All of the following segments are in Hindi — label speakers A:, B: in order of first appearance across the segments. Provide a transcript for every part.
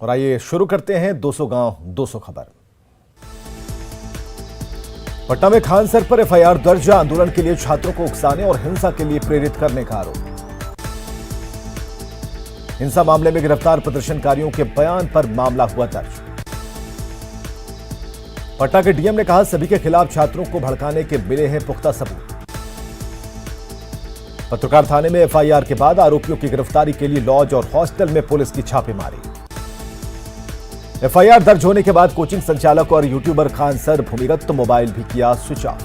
A: और आइए शुरू करते हैं 200 गांव 200 खबर। पटना में खान सर पर एफआईआर दर्ज, आंदोलन के लिए छात्रों को उकसाने और हिंसा के लिए प्रेरित करने का आरोप। हिंसा मामले में गिरफ्तार प्रदर्शनकारियों के बयान पर मामला हुआ दर्ज। पटना के डीएम ने कहा, सभी के खिलाफ छात्रों को भड़काने के मिले हैं पुख्ता सबूत। पत्रकार थाने में एफआईआर के बाद आरोपियों की गिरफ्तारी के लिए लॉज और हॉस्टल में पुलिस की छापेमारी। एफआईआर दर्ज होने के बाद कोचिंग संचालक और यूट्यूबर खान सर भूमिगत मोबाइल भी किया स्विच ऑफ।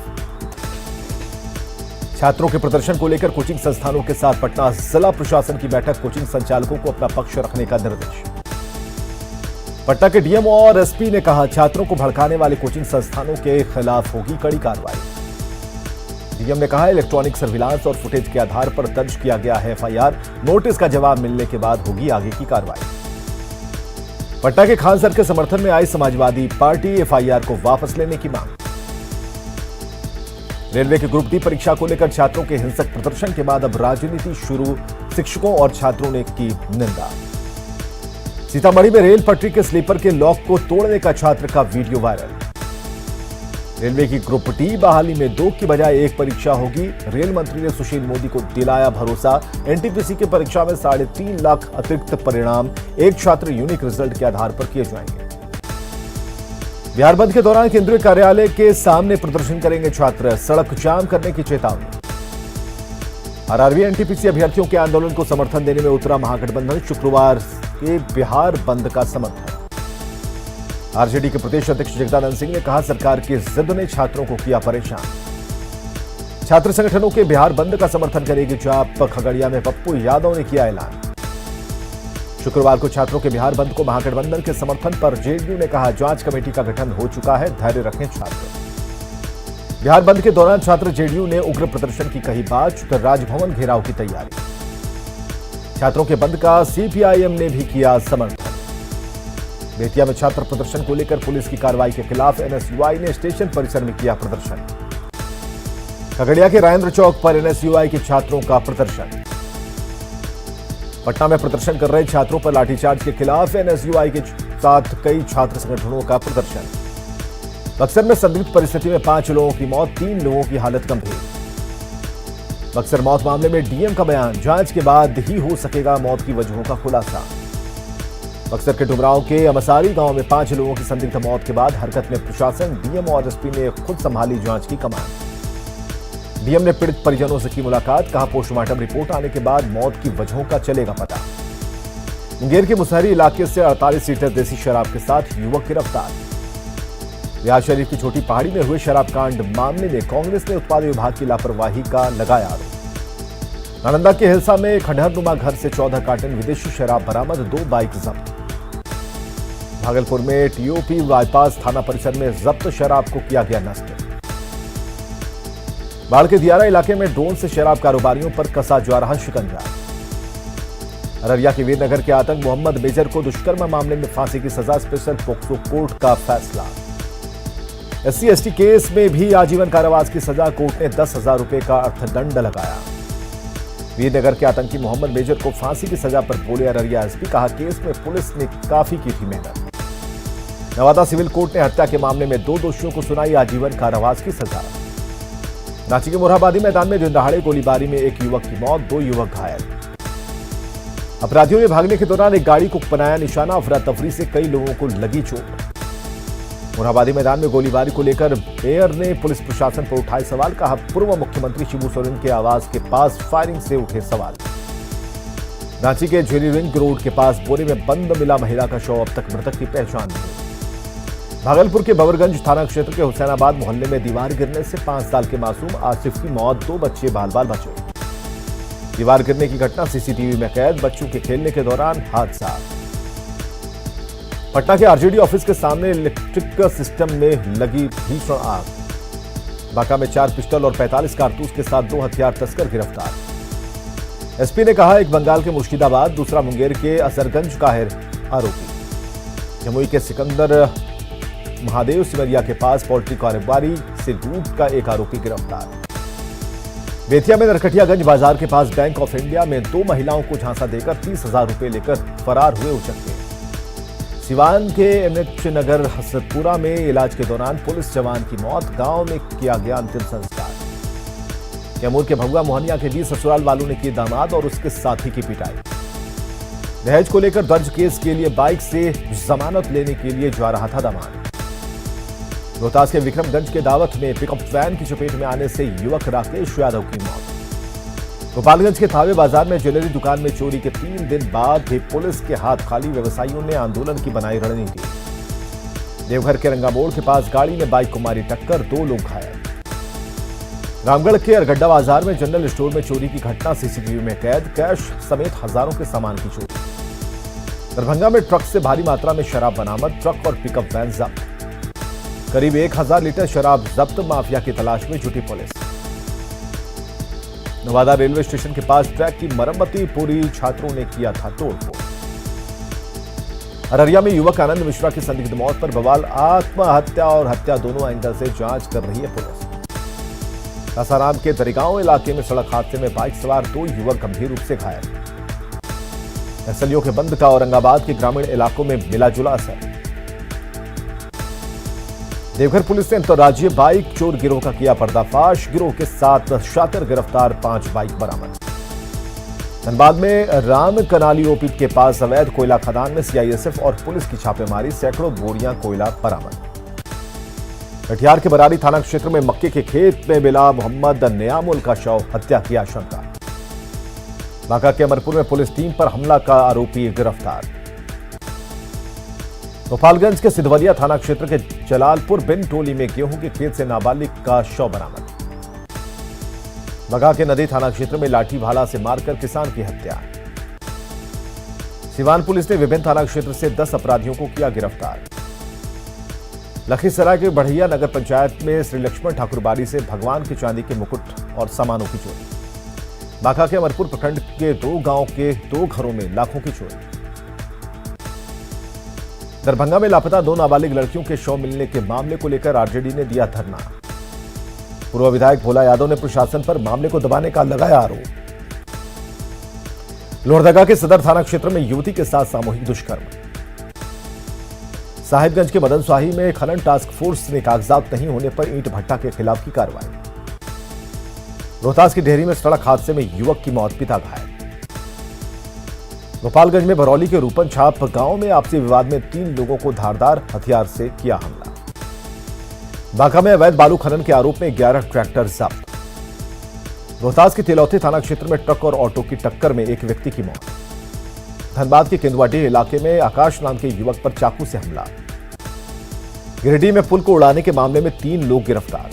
A: छात्रों के प्रदर्शन को लेकर कोचिंग संस्थानों के साथ पटना जिला प्रशासन की बैठक, कोचिंग संचालकों को अपना पक्ष रखने का निर्देश। पटना के डीएम और एसपी ने कहा, छात्रों को भड़काने वाले कोचिंग संस्थानों के खिलाफ होगी कड़ी कार्रवाई। डीएम ने कहा, इलेक्ट्रॉनिक सर्विलांस और फुटेज के आधार पर दर्ज किया गया है एफआईआर, नोटिस का जवाब मिलने के बाद होगी आगे की कार्रवाई। पटना के खान सर के समर्थन में आई समाजवादी पार्टी, एफआईआर को वापस लेने की मांग। रेलवे की ग्रुप डी परीक्षा को लेकर छात्रों के हिंसक प्रदर्शन के बाद अब राजनीति शुरू, शिक्षकों और छात्रों ने की निंदा। सीतामढ़ी में रेल पटरी के स्लीपर के लॉक को तोड़ने का छात्र का वीडियो वायरल। रेलवे की ग्रुप डी बहाली में 2 की बजाय 1 परीक्षा होगी। रेल मंत्री ने सुशील मोदी को दिलाया भरोसा, एनटीपीसी की परीक्षा में 3.5 लाख अतिरिक्त परिणाम एक छात्र यूनिक रिजल्ट के आधार पर किए जाएंगे। बिहार बंद के दौरान केंद्रीय कार्यालय के सामने प्रदर्शन करेंगे छात्र, सड़क जाम करने की चेतावनी। आरआरबी एनटीपीसी अभ्यर्थियों के आंदोलन को समर्थन देने में उतरा महागठबंधन, शुक्रवार के बिहार बंद का समर्थन। आरजेडी के प्रदेश अध्यक्ष जगदानंद सिंह ने कहा, सरकार की जिद ने छात्रों को किया परेशान। छात्र संगठनों के बिहार बंद का समर्थन करेगी जाप, खगड़िया में पप्पू यादव ने किया ऐलान। शुक्रवार को छात्रों के बिहार बंद को महागठबंधन के समर्थन पर जेडीयू ने कहा, जांच कमेटी का गठन हो चुका है, धैर्य रखें छात्र। बिहार बंद के दौरान छात्र जेडीयू ने उग्र प्रदर्शन की कही बात, राजभवन घेराव की तैयारी। छात्रों के बंद का सीपीआईएम ने भी किया समर्थन। बेतिया में छात्र प्रदर्शन को लेकर पुलिस की कार्रवाई के खिलाफ एनएसयूआई ने स्टेशन परिसर में किया प्रदर्शन। खगड़िया के राजेंद्र चौक पर एनएसयूआई के छात्रों का प्रदर्शन। पटना में प्रदर्शन कर रहे छात्रों पर लाठीचार्ज के खिलाफ एनएसयूआई के साथ कई छात्र संगठनों का प्रदर्शन। बक्सर में संदिग्ध परिस्थिति में 5 लोगों की मौत, 3 लोगों की हालत गंभीर। बक्सर मौत मामले में डीएम का बयान, जांच के बाद ही हो सकेगा मौत की वजहों का खुलासा। बक्सर के डुमरांव के अमसारी गांव में 5 लोगों की संदिग्ध मौत के बाद हरकत में प्रशासन, डीएम और एसपी ने खुद संभाली जांच की कमान। डीएम ने पीड़ित परिजनों से की मुलाकात, कहा पोस्टमार्टम रिपोर्ट आने के बाद मौत की वजहों का चलेगा पता। मुंगेर के मुसहरी इलाके से 48 लीटर देसी शराब के साथ युवक गिरफ्तार। रियाज शरीफ की छोटी पहाड़ी में हुए शराब कांड मामले में कांग्रेस ने उत्पाद विभाग की लापरवाही का लगाया आरोप। नालंदा के हिलसा में खंडहरनुमा घर से 14 कार्टन विदेशी शराब बरामद, 2 बाइक जब्त। भागलपुर में टीओपी बाईपास थाना परिसर में जब्त शराब को किया गया नष्ट। बाढ़ के दियारा इलाके में ड्रोन से शराब कारोबारियों पर कसा जा रहा शिकंजा। अररिया के वीरनगर के आतंक मोहम्मद मेजर को दुष्कर्म मामले में फांसी की सजा, स्पेशल पोक्सो कोर्ट का फैसला। SC/ST केस में भी आजीवन कारावास की सजा, कोर्ट ने 10,000 रुपए का अर्थदंड लगाया। वीरनगर के आतंकी मोहम्मद मेजर को फांसी की सजा पर बोले अररिया एसपी, कहा केस में पुलिस ने काफी की थी मेहनत। नवादा सिविल कोर्ट ने हत्या के मामले में 2 दोषियों को सुनाई आजीवन कारावास की सजा। रांची के मोरहाबादी मैदान में दिन दहाड़े गोलीबारी में 1 युवक की मौत, 2 युवक घायल। अपराधियों ने भागने के दौरान एक गाड़ी को बनाया निशाना, अफरा तफरी से कई लोगों को लगी चोट। मोरहाबादी मैदान में गोलीबारी को लेकर मेयर ने पुलिस प्रशासन पर उठाए सवाल, कहा पूर्व मुख्यमंत्री शिबू सोरेन के आवास के पास फायरिंग से उठे सवाल। रांची के झेरी रिंग रोड के पास बोरे में बंद मिला महिला का शव, अब तक मृतक की पहचान नहीं। भागलपुर के बबरगंज थाना क्षेत्र के हुसैनाबाद मोहल्ले में दीवार गिरने से 5 साल के मासूम आसिफ की मौत, 2 बच्चे बाल बाल बचे। दीवार गिरने की घटना सीसीटीवी में कैद, बच्चों के खेलने के दौरान हादसा। पटना के आरजेडी ऑफिस के सामने इलेक्ट्रिक सिस्टम में लगी भीषण आग। बांका में 4 पिस्टल और 45 कारतूस के साथ 2 हथियार तस्कर गिरफ्तार। एसपी ने कहा, एक बंगाल के मुर्शिदाबाद, दूसरा मुंगेर के असरगंज का है आरोपी। जमुई के सिकंदर महादेव सिमरिया के पास पोल्ट्री कारोबारी से लूट का एक आरोपी गिरफ्तार। बेतिया में नरकटियागंज बाजार के पास बैंक ऑफ इंडिया में 2 महिलाओं को झांसा देकर 30,000 रुपए लेकर फरार हुए उचक्के। सिवान के एनएच नगर हसरतपुरा में इलाज के दौरान पुलिस जवान की मौत, गांव में किया गया अंतिम संस्कार। कैमूर के भगवा मोहनिया के बीच ससुराल वालों ने की दामाद और उसके साथी की पिटाई। दहेज को लेकर दर्ज केस के लिए बाइक से जमानत लेने के लिए जा रहा था दामाद। रोहतास के विक्रमगंज के दावत में पिकअप वैन की चपेट में आने से युवक राकेश यादव की मौत। गोपालगंज के थावे बाजार में ज्वेलरी दुकान में चोरी के 3 दिन बाद भी पुलिस के हाथ खाली, व्यवसायियों ने आंदोलन की बनाई रणनीति। देवघर के रंगामोड़ के पास गाड़ी ने बाइक को मारी टक्कर, 2 लोग घायल। रामगढ़ के अरगड्डा बाजार में जनरल स्टोर में चोरी की घटना सीसीटीवी में कैद, कैश समेत हजारों के सामान की चोरी। दरभंगा में ट्रक से भारी मात्रा में शराब बरामद, ट्रक और पिकअप वैन जब्त। करीब 1000 लीटर शराब जब्त, माफिया की तलाश में जुटी पुलिस। नवादा रेलवे स्टेशन के पास ट्रैक की मरम्मती पूरी, छात्रों ने किया था तोड़फोड़। अररिया में युवक आनंद मिश्रा की संदिग्ध मौत पर बवाल, आत्महत्या और हत्या दोनों एंगल से जांच कर रही है पुलिस। सासाराम के दरिगांव इलाके में सड़क हादसे में बाइक सवार 2 युवक गंभीर रूप से घायल। नक्सलियों के बंद का औरंगाबाद के ग्रामीण इलाकों में मिला जुला असर। देवघर पुलिस ने अंतर्राज्यीय बाइक चोर गिरोह का किया पर्दाफाश, गिरोह के 7 शातिर गिरफ्तार, 5 बाइक बरामद। धनबाद में राम कनाली ओपी के पास अवैध कोयला खदान में सीआईएसएफ और पुलिस की छापेमारी, सैकड़ों बोरियां कोयला बरामद। कटिहार के बरारी थाना क्षेत्र में मक्के के खेत में मिला मोहम्मद नियामुल का शव, हत्या की आशंका। बांका के अमरपुर में पुलिस टीम पर हमला का आरोपी गिरफ्तार। गोपालगंज के सिधवलिया थाना क्षेत्र के जलालपुर बिन टोली में गेहूं के खेत से नाबालिग का शव बरामद। बगा के नदी थाना क्षेत्र में लाठी भाला से मारकर किसान की हत्या। सिवान पुलिस ने विभिन्न थाना क्षेत्र से 10 अपराधियों को किया गिरफ्तार। लखीसराय के बढ़िया नगर पंचायत में श्री लक्ष्मण ठाकुर बाड़ी से भगवान के चांदी के मुकुट और सामानों की चोरी। बांका के अमरपुर प्रखंड के 2 गांव के 2 घरों में लाखों की चोरी। दरभंगा में लापता 2 नाबालिग लड़कियों के शव मिलने के मामले को लेकर आरजेडी ने दिया धरना। पूर्व विधायक भोला यादव ने प्रशासन पर मामले को दबाने का लगाया आरोप। लोहरदगा के सदर थाना क्षेत्र में युवती के साथ सामूहिक दुष्कर्म। साहिबगंज के मदन स्वाही में खनन टास्क फोर्स ने कागजात नहीं होने पर ईंट भट्टा के खिलाफ की कार्रवाई। रोहतास की डेहरी में सड़क हादसे में युवक की मौत, पिता घायल। गोपालगंज में बरौली के रूपन छाप गांव में आपसी विवाद में 3 लोगों को धारदार हथियार से किया हमला। बांका में अवैध बालू खनन के आरोप में 11 ट्रैक्टर जब्त। रोहतास के तिलौथी थाना क्षेत्र में ट्रक और ऑटो की टक्कर में एक व्यक्ति की मौत। धनबाद के केंदुआडीह इलाके में आकाश नाम के युवक पर चाकू से हमला। गिरिडीह में पुल को उड़ाने के मामले में 3 लोग गिरफ्तार।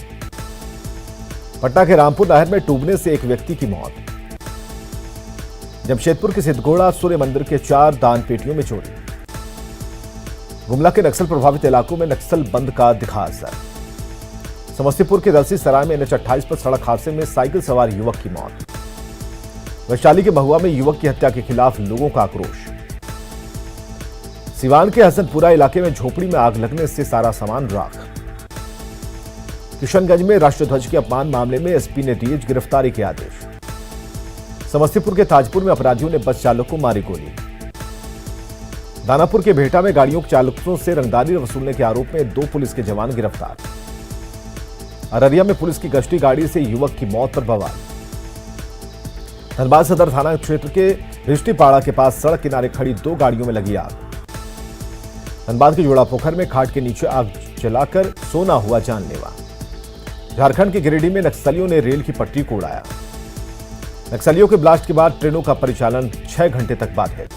A: पटना के रामपुर नहर में डूबने से एक व्यक्ति की मौत। जमशेदपुर के सिद्धगोड़ा सूर्य मंदिर के 4 दान पेटियों में चोरी। गुमला के नक्सल प्रभावित इलाकों में नक्सल बंद का दिखा असर। समस्तीपुर के दलसी सराय में एनएच 28 पर सड़क हादसे में साइकिल सवार युवक की मौत। वैशाली के महुआ में युवक की हत्या के खिलाफ लोगों का आक्रोश। सिवान के हसनपुरा इलाके में झोपड़ी में आग लगने से सारा सामान राख। किशनगंज में राष्ट्रध्वज के अपमान मामले में एसपी ने दिए गिरफ्तारी के आदेश। समस्तीपुर के ताजपुर में अपराधियों ने बस चालक को मारी गोली। दानापुर के भेटा में गाड़ियों के चालकों से रंगदारी वसूलने के आरोप में 2 पुलिस के जवान गिरफ्तार। अररिया में पुलिस की गश्ती गाड़ी से युवक की मौत पर बवाल। धनबाद सदर थाना क्षेत्र के रिश्तीपाड़ा के पास सड़क किनारे खड़ी 2 गाड़ियों में लगी आग। धनबाद के जोड़ा पोखर में खाट के नीचे आग जलाकर सोना हुआ जानलेवा। झारखंड के गिरिडीह में नक्सलियों ने रेल की पटरी को उड़ाया। नक्सलियों के ब्लास्ट के बाद ट्रेनों का परिचालन 6 घंटे तक बाधित।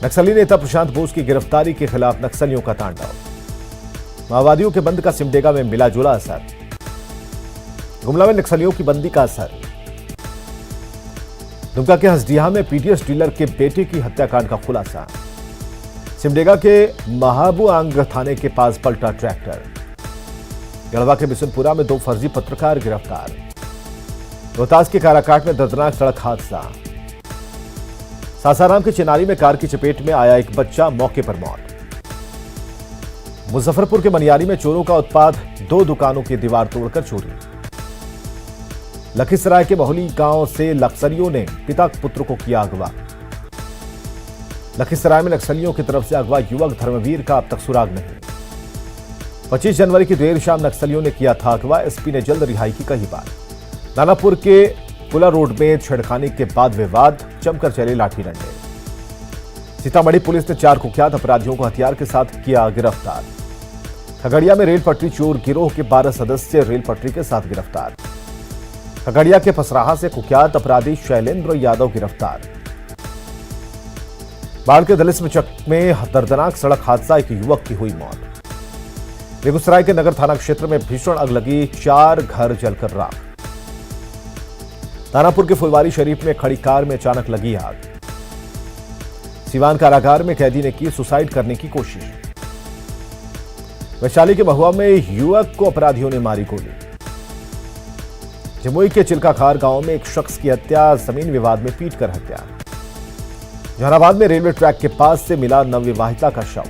A: नक्सली नेता प्रशांत बोस की गिरफ्तारी के खिलाफ नक्सलियों का तांडव। माओवादियों के बंद का सिमडेगा में मिला जुला असर। गुमला में नक्सलियों की बंदी का असर। दुमका के हसडीहा में पीडीएस डीलर के बेटे की हत्याकांड का खुलासा। सिमडेगा के महाबूआंग थाने के पास पलटा ट्रैक्टर। गढ़वा के बिशनपुरा में 2 फर्जी पत्रकार गिरफ्तार। रोहतास के काराकाट में दर्दनाक सड़क हादसा। सासाराम के चिनारी में कार की चपेट में आया एक बच्चा, मौके पर मौत। मुजफ्फरपुर के मनियारी में चोरों का उत्पात, 2 दुकानों की दीवार तोड़कर चोरी। लखीसराय के बहुली गांव से नक्सलियों ने पिता पुत्र को किया अगवा। लखीसराय में नक्सलियों की तरफ से अगवा युवक धर्मवीर का अब तक सुराग नहीं। 25 जनवरी की देर शाम नक्सलियों ने किया था अगवा, एसपी ने जल्द रिहाई की कही बात। दानापुर के पुला रोड में छेड़खानी के बाद विवाद, जमकर चले लाठी डंडे। सीतामढ़ी पुलिस ने 4 कुख्यात अपराधियों को हथियार के साथ किया गिरफ्तार। खगड़िया में रेल पटरी चोर गिरोह के 12 सदस्य रेल पटरी के साथ गिरफ्तार। खगड़िया के फसराहा से कुख्यात अपराधी शैलेंद्र यादव गिरफ्तार। बाढ़ के दलित में दर्दनाक सड़क हादसा, एक युवक की हुई मौत। बेगूसराय के नगर थाना क्षेत्र में भीषण आग लगी, 4 घर जलकर राख। दानापुर के फुलवारी शरीफ में खड़ी कार में अचानक लगी आग। सीवान कारागार में कैदी ने की सुसाइड करने की कोशिश। वैशाली के महुआ में युवक को अपराधियों ने मारी गोली। जमुई के चिल्काखार गांव में एक शख्स की हत्या, जमीन विवाद में पीटकर हत्या। जहानाबाद में रेलवे ट्रैक के पास से मिला नवविवाहिता का शव।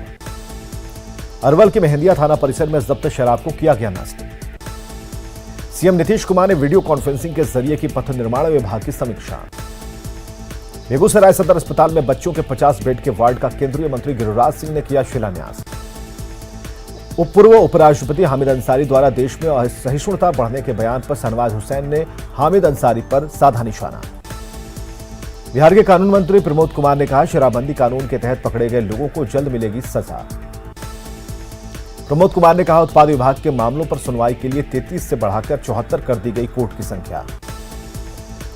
A: अरवल के मेहंदिया थाना परिसर में जब्त शराब को किया गया नष्ट। सीएम नीतीश कुमार ने वीडियो कॉन्फ्रेंसिंग के जरिए की पथ निर्माण विभाग की समीक्षा। बेगूसराय सदर अस्पताल में बच्चों के 50 बेड के वार्ड का केंद्रीय मंत्री गिरिराज सिंह ने किया शिलान्यास। पूर्व उपराष्ट्रपति हामिद अंसारी द्वारा देश में असहिष्णुता बढ़ने के बयान पर शहनवाज हुसैन ने हामिद अंसारी पर साधा निशाना। बिहार के कानून मंत्री प्रमोद कुमार ने कहा, शराबबंदी कानून के तहत पकड़े गए लोगों को जल्द मिलेगी सजा। प्रमोद कुमार ने कहा, उत्पाद विभाग के मामलों पर सुनवाई के लिए 33 से बढ़ाकर 74 कर दी गई कोर्ट की संख्या।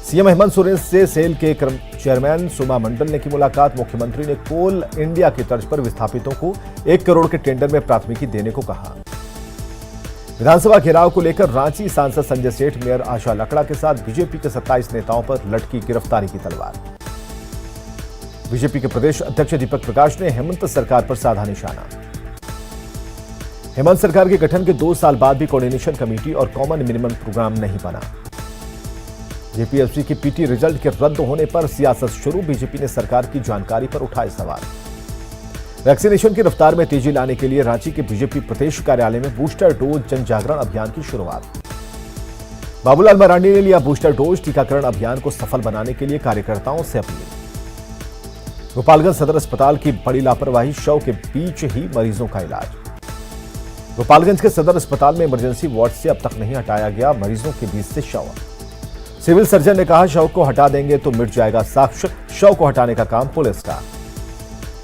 A: सीएम हेमंत सोरेन से सेल के चेयरमैन सुमा मंडल ने की मुलाकात। मुख्यमंत्री ने कोल इंडिया की तर्ज पर विस्थापितों को 1 करोड़ के टेंडर में प्राथमिकी देने को कहा। विधानसभा घेराव को लेकर रांची सांसद संजय सेठ, मेयर आशा लकड़ा के साथ बीजेपी के 27 नेताओं पर लटकी गिरफ्तारी की तलवार। बीजेपी के प्रदेश अध्यक्ष दीपक प्रकाश ने हेमंत सरकार पर साधा निशाना। हेमंत सरकार के गठन के 2 साल बाद भी कोऑर्डिनेशन कमेटी और कॉमन मिनिमम प्रोग्राम नहीं बना। जेपीएससी की पीटी रिजल्ट के रद्द होने पर सियासत शुरू, बीजेपी ने सरकार की जानकारी पर उठाए सवाल। वैक्सीनेशन की रफ्तार में तेजी लाने के लिए रांची के बीजेपी प्रदेश कार्यालय में बूस्टर डोज जन जागरण अभियान की शुरुआत। बाबूलाल मरांडी ने लिया बूस्टर डोज, टीकाकरण अभियान को सफल बनाने के लिए कार्यकर्ताओं से अपील। गोपालगंज सदर अस्पताल की बड़ी लापरवाही, शव के बीच ही मरीजों का इलाज। गोपालगंज के सदर अस्पताल में इमरजेंसी वार्ड से अब तक नहीं हटाया गया मरीजों के बीच से शव। सिविल सर्जन ने कहा, शव को हटा देंगे तो मिट जाएगा साक्ष्य, शव को हटाने का काम पुलिस का।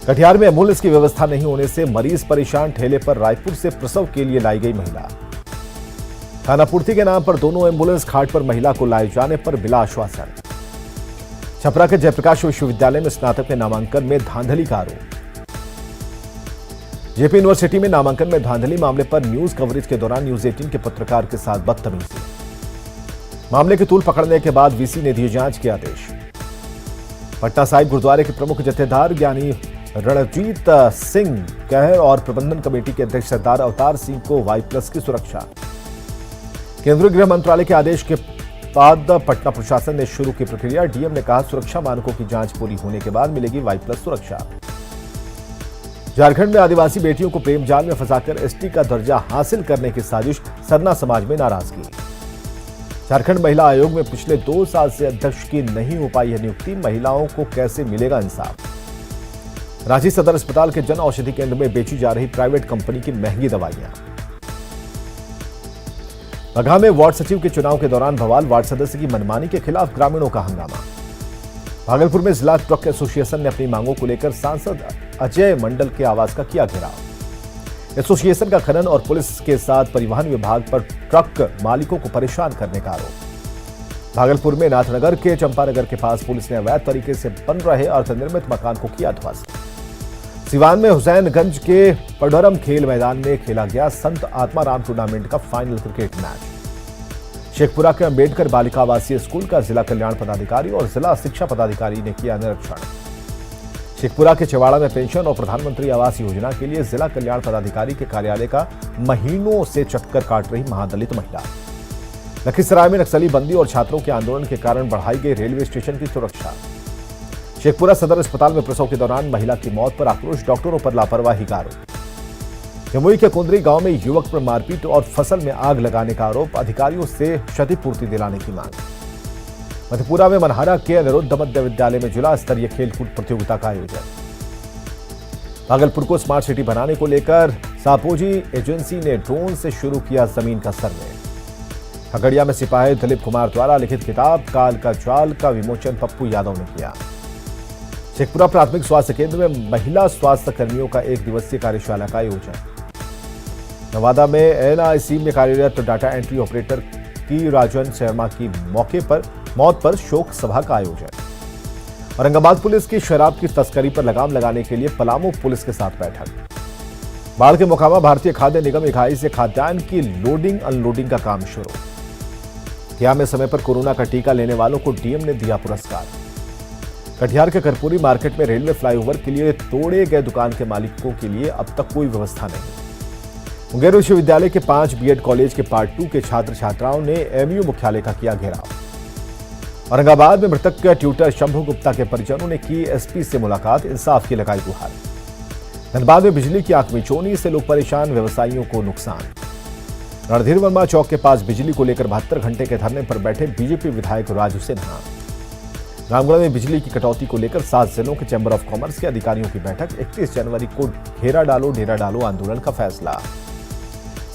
A: कटिहार में एम्बुलेंस की व्यवस्था नहीं होने से मरीज परेशान, ठेले पर रायपुर से प्रसव के लिए लाई गई महिला। खानापूर्ति के नाम पर दोनों एम्बुलेंस घाट पर महिला को लाए जाने पर मिला आश्वासन। छपरा के जयप्रकाश विश्वविद्यालय में स्नातक के नामांकन में धांधली का आरोप। जेपी यूनिवर्सिटी में नामांकन में धांधली मामले पर न्यूज कवरेज के दौरान न्यूज 18 के पत्रकार के साथ बदतमीजी। मामले की तूल पकड़ने के बाद वीसी ने दिए जांच के आदेश। पटना साहिब गुरुद्वारे के प्रमुख जत्थेदार ज्ञानी रणजीत सिंह कहर और प्रबंधन कमेटी के अध्यक्ष सरदार अवतार सिंह को Y+ की सुरक्षा। केंद्रीय गृह मंत्रालय के आदेश के बाद पटना प्रशासन ने शुरू की प्रक्रिया। डीएम ने कहा, सुरक्षा मानकों की जांच पूरी होने के बाद मिलेगी Y+ सुरक्षा। झारखंड में आदिवासी बेटियों को प्रेम जाल में फंसाकर एसटी का दर्जा हासिल करने की साजिश, सरना समाज में नाराजगी। झारखंड महिला आयोग में पिछले 2 साल से अध्यक्ष की नहीं हो पाई है नियुक्ति, महिलाओं को कैसे मिलेगा इंसाफ। रांची सदर अस्पताल के जन औषधि केंद्र में बेची जा रही प्राइवेट कंपनी की महंगी दवाइयां। बगहा में वार्ड सचिव के चुनाव के दौरान बवाल, वार्ड सदस्य की मनमानी के खिलाफ ग्रामीणों का हंगामा। भागलपुर में जिला ट्रक एसोसिएशन ने अपनी मांगों को लेकर सांसद अजय मंडल के आवास का किया घेराव। एसोसिएशन का खनन और पुलिस के साथ परिवहन विभाग पर ट्रक मालिकों को परेशान करने का आरोप। भागलपुर में नाथनगर के चंपानगर के पास पुलिस ने अवैध तरीके से बन रहे अर्धनिर्मित मकान को किया ध्वस्त। सिवान में हुसैनगंज के पडरम खेल मैदान में खेला गया संत आत्माराम टूर्नामेंट का फाइनल क्रिकेट मैच। शेखपुरा के अंबेडकर बालिका आवासीय स्कूल का जिला कल्याण पदाधिकारी और जिला शिक्षा पदाधिकारी ने किया निरीक्षण। शेखपुरा के चेवाड़ा में पेंशन और प्रधानमंत्री आवास योजना के लिए जिला कल्याण पदाधिकारी के कार्यालय का महीनों से चक्कर काट रही महादलित महिला। लखीसराय में नक्सली बंदी और छात्रों के आंदोलन के कारण बढ़ाई गई रेलवे स्टेशन की सुरक्षा। शेखपुरा सदर अस्पताल में प्रसव के दौरान महिला की मौत पर आक्रोश, डॉक्टरों पर लापरवाही का आरोप। जमुई के कुंदरी गांव में युवक पर मारपीट और फसल में आग लगाने का आरोप, अधिकारियों से क्षतिपूर्ति दिलाने की मांग। मधेपुरा में मनहारा के अनिरुद्ध मध्य विद्यालय में जिला स्तरीय खेलकूद प्रतियोगिता का आयोजन। भागलपुर को स्मार्ट सिटी बनाने को लेकर सापोजी एजेंसी ने ड्रोन से शुरू किया जमीन का सर्वे। खगड़िया में सिपाही दिलीप कुमार द्वारा लिखित किताब काल का जाल का विमोचन पप्पू यादव ने किया। शेखपुरा प्राथमिक स्वास्थ्य केंद्र में महिला स्वास्थ्य कर्मियों का 1 दिवसीय कार्यशाला का आयोजन। नवादा में एनआईसी में कार्यरत डाटा एंट्री ऑपरेटर की राजन शर्मा की मौत पर शोक सभा का आयोजन। औरंगाबाद पुलिस की शराब की तस्करी पर लगाम लगाने के लिए पलामू पुलिस के साथ बैठक। बाढ़ के मोकामा भारतीय खाद्य निगम इकाई से खाद्यान्न की लोडिंग अनलोडिंग का काम शुरू। कटिहार में समय पर कोरोना का टीका लेने वालों को डीएम ने दिया पुरस्कार। कटिहार के कर्पूरी मार्केट में रेलवे फ्लाईओवर के लिए तोड़े गए दुकान के मालिकों के लिए अब तक कोई व्यवस्था नहीं। मुंगेर विश्वविद्यालय के 5 बीएड कॉलेज के पार्ट 2 के छात्र छात्राओं ने एमयू मुख्यालय का किया घेराव। औरंगाबाद में मृतक के ट्यूटर शंभू गुप्ता के परिजनों ने की एसपी से मुलाकात, इंसाफ की लगाई गुहार। धनबाद में बिजली की आंखमिचौनी से लोग परेशान, व्यवसायियों को नुकसान। रणधीर वर्मा चौक के पास बिजली को लेकर 72 घंटे के धरने पर बैठे बीजेपी विधायक राजू सिन्हा। रामगढ़ में बिजली की कटौती को लेकर 7 जिलों के चैंबर ऑफ कॉमर्स के अधिकारियों की बैठक। 31 जनवरी को घेरा डालो डेरा डालो आंदोलन का फैसला।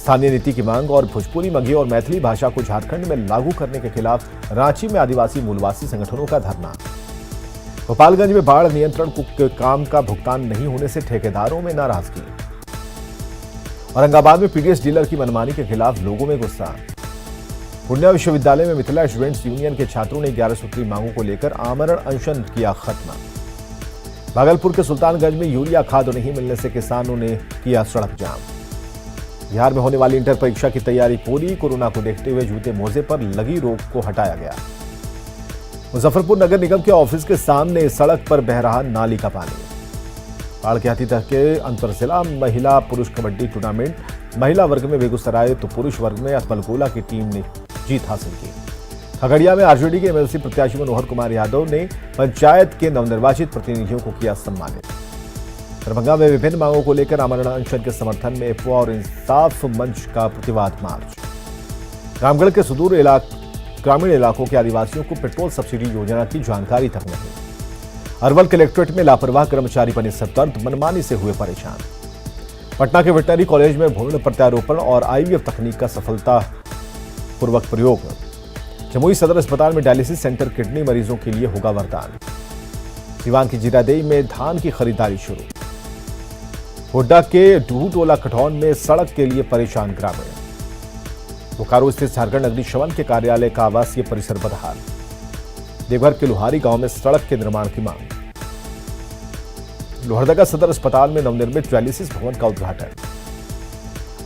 A: स्थानीय नीति की मांग और भोजपुरी, मगही और मैथिली भाषा को झारखंड में लागू करने के खिलाफ रांची में आदिवासी मूलवासी संगठनों का धरना। गोपालगंज में बाढ़ नियंत्रण के काम का भुगतान नहीं होने से ठेकेदारों में नाराजगी। औरंगाबाद में पीडीएस डीलर की मनमानी के खिलाफ लोगों में गुस्सा। पूर्णिया विश्वविद्यालय में मिथिला स्टूडेंट्स यूनियन के छात्रों ने 11 सूत्री मांगों को लेकर आमरण अनशन किया खत्म। भागलपुर के सुल्तानगंज में यूरिया खाद नहीं मिलने से किसानों ने किया सड़क जाम। बिहार में होने वाली इंटर परीक्षा की तैयारी पूरी। कोरोना को देखते हुए जूते मोजे पर लगी रोक को हटाया गया। मुजफ्फरपुर नगर निगम के ऑफिस के सामने सड़क पर बह रहा नाली का पानी। बाढ़ के हाथी तक के अंतर जिला महिला पुरुष कबड्डी टूर्नामेंट महिला वर्ग में बेगूसराय तो पुरुष वर्ग में अतमलगोला की टीम ने जीत हासिल की। खगड़िया में आरजेडी के एमएलसी प्रत्याशी मनोहर कुमार यादव ने पंचायत के नवनिर्वाचित प्रतिनिधियों को किया सम्मानित। दरभंगा में विभिन्न मांगों को लेकर आमरण अनशन के समर्थन में एफओ और इंसाफ मंच का प्रतिवाद मार्च। रामगढ़ के सुदूर ग्रामीण इलाकों के आदिवासियों को पेट्रोल सब्सिडी योजना की जानकारी तक नहीं। अरवल कलेक्ट्रेट में लापरवाह कर्मचारी बने सरदर्द, मनमानी से हुए परेशान। पटना के वेटनरी कॉलेज में भ्रूण प्रत्यारोपण और आईवीएफ तकनीक का सफलतापूर्वक प्रयोग। जमुई सदर अस्पताल में डायलिसिस सेंटर किडनी मरीजों के लिए होगा वरदान। सिवान की जीरादेई में धान की खरीदारी शुरू। गोड्डा के डूहटोला कठौन में सड़क के लिए परेशान ग्रामीण। बोकारो स्थित झारखंड अग्निशमन के कार्यालय का आवासीय परिसर बदहाल। देवघर के लोहारी गांव में सड़क के निर्माण की मांग। लोहरदगा सदर अस्पताल में नवनिर्मित डायलिसिस भवन का उद्घाटन।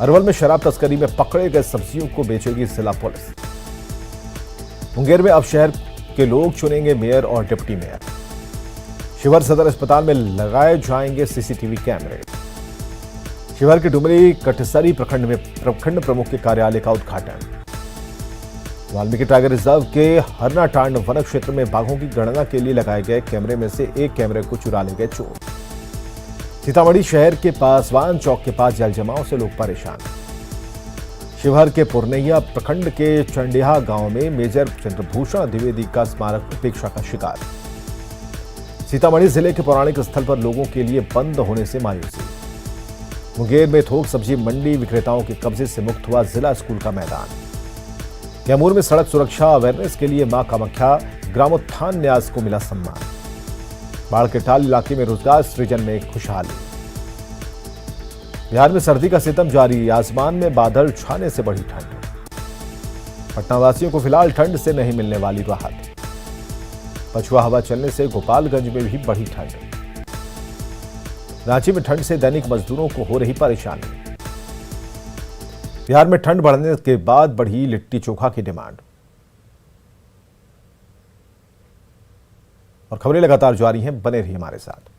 A: अरवल में शराब तस्करी में पकड़े गए सब्जियों को बेचेगी जिला पुलिस। मुंगेर में अब शहर के लोग चुनेंगे मेयर और डिप्टी मेयर। शिवहर सदर अस्पताल में लगाए जाएंगे सीसीटीवी कैमरे। शिवहर के डुमरी कटसरी प्रखंड में प्रखंड प्रमुख के कार्यालय का उद्घाटन। वाल्मीकि टाइगर रिजर्व के हरनाटांड वन क्षेत्र में बाघों की गणना के लिए लगाए गए कैमरे में से एक कैमरे को चुरा ले गए चोर। सीतामढ़ी शहर के पासवान चौक के पास जल जमाव से लोग परेशान। शिवहर के पुरनैया प्रखंड के चंडिया गांव में मेजर चंद्रभूषण द्विवेदी का स्मारक उपेक्षा का शिकार। सीतामढ़ी जिले के पौराणिक स्थल पर लोगों के लिए बंद होने से मायूसी। मुंगेर में थोक सब्जी मंडी विक्रेताओं के कब्जे से मुक्त हुआ जिला स्कूल का मैदान। कैमूर में सड़क सुरक्षा अवेयरनेस के लिए मां कामाख्या ग्रामोत्थान न्यास को मिला सम्मान। बाढ़ के टाल इलाके में रोजगार सृजन में खुशहाली। बिहार में सर्दी का सितम जारी। आसमान में बादल छाने से बढ़ी ठंड। पटना वासियों को फिलहाल ठंड से नहीं मिलने वाली राहत। पछुआ हवा चलने से गोपालगंज में भी बढ़ी ठंड। रांची में ठंड से दैनिक मजदूरों को हो रही परेशानी। बिहार में ठंड बढ़ने के बाद बढ़ी लिट्टी चोखा की डिमांड। और खबरें लगातार जारी हैं, बने रहिए हमारे साथ।